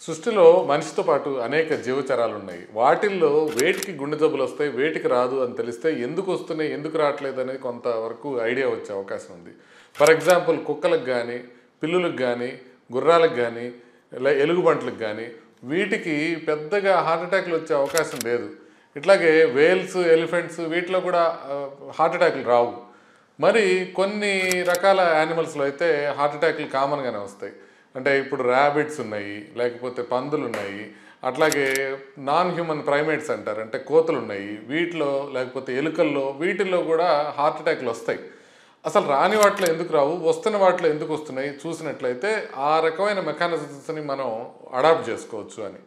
సృష్టిలో మనిషితో పాటు అనేక జీవచరాలు ఉన్నాయి. వాటిల్లో వేటికి గుండె జబ్బులు వస్తాయి, వేటికి రాదు అని తెలిస్తే ఎందుకు వస్తున్నాయి, ఎందుకు రావట్లేదు అనేది కొంతవరకు ఐడియా వచ్చే అవకాశం ఉంది. ఫర్ ఎగ్జాంపుల్ కుక్కలకు కానీ, పిల్లులకు కానీ, గుర్రాలకు కానీ, ఎలుగుబంట్లకు కానీ వీటికి పెద్దగా హార్ట్ అటాక్లు వచ్చే అవకాశం లేదు. ఇట్లాగే వేల్స్, ఎలిఫెంట్స్ వీటిలో కూడా హార్ట్ అటాక్లు రావు. మరి కొన్ని రకాల యానిమల్స్లో అయితే హార్ట్ అటాక్లు కామన్గానే వస్తాయి. అంటే ఇప్పుడు ర్యాబిట్స్ ఉన్నాయి, లేకపోతే పందులు ఉన్నాయి, అట్లాగే నాన్ హ్యూమన్ ప్రైమేట్స్ అంటారు, అంటే కోతులు ఉన్నాయి, వీటిలో లేకపోతే ఎలుకల్లో వీటిల్లో కూడా హార్ట్ అటాక్లు వస్తాయి. అసలు రాని వాటిలో ఎందుకు రావు, వస్తున్న వాటిలో ఎందుకు వస్తున్నాయి చూసినట్లయితే ఆ రకమైన మెకానిజమ్స్ని మనం అడాప్ట్ చేసుకోవచ్చు అని.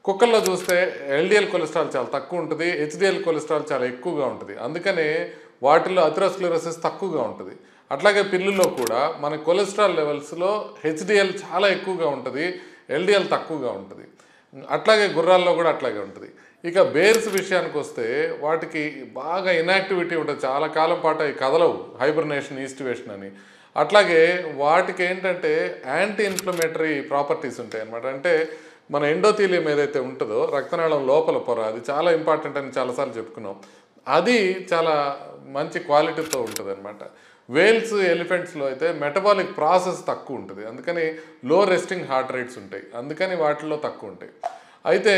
కుక్కల్లో చూస్తే ఎల్డిఎల్ కొలెస్ట్రాల్ చాలా తక్కువ ఉంటుంది, హెచ్డిఎల్ కొలెస్ట్రాల్ చాలా ఎక్కువగా ఉంటుంది. అందుకనే వాటిల్లో అథెరోస్క్లెరోసిస్ తక్కువగా ఉంటుంది. అట్లాగే పిల్లుల్లో కూడా మన కొలెస్ట్రాల్ లెవెల్స్లో హెచ్డిఎల్ చాలా ఎక్కువగా ఉంటుంది, ఎల్డిఎల్ తక్కువగా ఉంటుంది. అట్లాగే గుర్రాల్లో కూడా అట్లాగే ఉంటుంది. ఇక బేర్స్ విషయానికి వస్తే వాటికి బాగా ఇన్యాక్టివిటీ ఉంటుంది, చాలా కాలం పాటు అవి కదలవు, హైబర్నేషన్, ఈస్టివేషన్ అని. అట్లాగే వాటికి ఏంటంటే యాంటీ ఇన్ఫ్లమేటరీ ప్రాపర్టీస్ ఉంటాయి అన్నమాట. అంటే మన ఎండోథీలియం ఏదైతే ఉంటుందో రక్తనాళం లోపల పొర, అది చాలా ఇంపార్టెంట్ అని చాలాసార్లు చెప్పుకున్నాం. అది చాలా మంచి క్వాలిటీతో ఉంటుంది అనమాట. వేల్స్, ఎలిఫెంట్స్లో అయితే మెటబాలిక్ ప్రాసెస్ తక్కువ ఉంటుంది, అందుకని లో రెస్టింగ్ హార్ట్ రేట్స్ ఉంటాయి, అందుకని వాటిల్లో తక్కువ ఉంటాయి. అయితే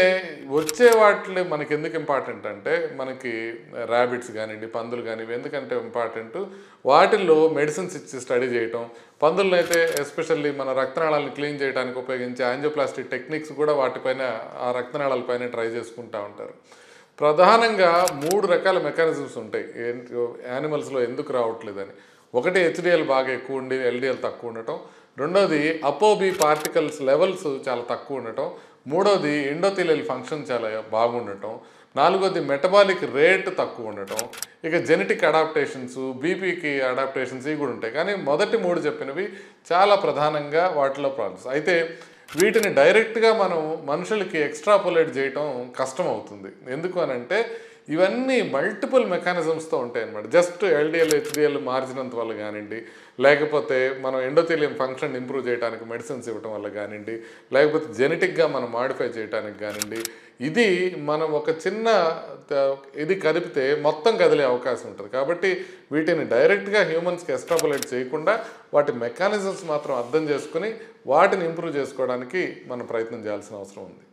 వచ్చే వాటిలో మనకి ఎందుకు ఇంపార్టెంట్ అంటే, మనకి ర్యాబిట్స్ కానివ్వండి, పందులు కానివ్వండి, ఎందుకంటే ఇంపార్టెంట్ వాటిల్లో మెడిసిన్స్ ఇచ్చి స్టడీ చేయటం. పందులను అయితే ఎస్పెషల్లీ మన రక్తనాళాలను క్లీన్ చేయడానికి ఉపయోగించే యాంజియోప్లాస్టిక్ టెక్నిక్స్ కూడా వాటిపైన, ఆ రక్తనాళాలపైన ట్రై చేసుకుంటూ ఉంటారు. ప్రధానంగా 3 రకాల మెకానిజమ్స్ ఉంటాయి యానిమల్స్లో ఎందుకు రావట్లేదని. ఒకటి హెచ్డిఎల్ బాగా ఎక్కువ ఉండి ఎల్డిఎల్ తక్కువ ఉండటం, రెండోది అపోబీ పార్టికల్స్ లెవెల్స్ చాలా తక్కువ ఉండటం, మూడోది ఎండోథీలియల్ ఫంక్షన్ చాలా బాగుండటం, నాలుగోది మెటబాలిక్ రేట్ తక్కువ ఉండటం, ఇక జెనెటిక్ అడాప్టేషన్స్, బీపీకి అడాప్టేషన్స్ ఇవి కూడా ఉంటాయి. కానీ మొదటి 3 చెప్పినవి చాలా ప్రధానంగా వాటిలో ప్రాబ్లమ్స్. అయితే వీటిని డైరెక్ట్గా మనం మనుషులకి ఎక్స్ట్రాపోలేట్ చేయటం కష్టం అవుతుంది. ఎందుకు అని అంటే ఇవన్నీ మల్టిపుల్ మెకానిజమ్స్తో ఉంటాయి అన్నమాట. జస్ట్ ఎల్డిఎల్, హెచ్డిఎల్ మార్చినంత వల్ల కానివ్వండి, లేకపోతే మనం ఎండోథీలియం ఫంక్షన్ ఇంప్రూవ్ చేయడానికి మెడిసిన్స్ ఇవ్వటం వల్ల కానివ్వండి, లేకపోతే జెనెటిక్గా మనం మాడిఫై చేయడానికి కానివ్వండి, ఇది మనం ఒక చిన్న ఇది కదిపితే మొత్తం కదిలే అవకాశం ఉంటుంది. కాబట్టి వీటిని డైరెక్ట్గా హ్యూమన్స్కి ఎక్స్ట్రాపోలేట్ చేయకుండా వాటి మెకానిజమ్స్ మాత్రం అర్థం చేసుకుని వాటిని ఇంప్రూవ్ చేసుకోవడానికి మనం ప్రయత్నం చేయాల్సిన అవసరం ఉంది.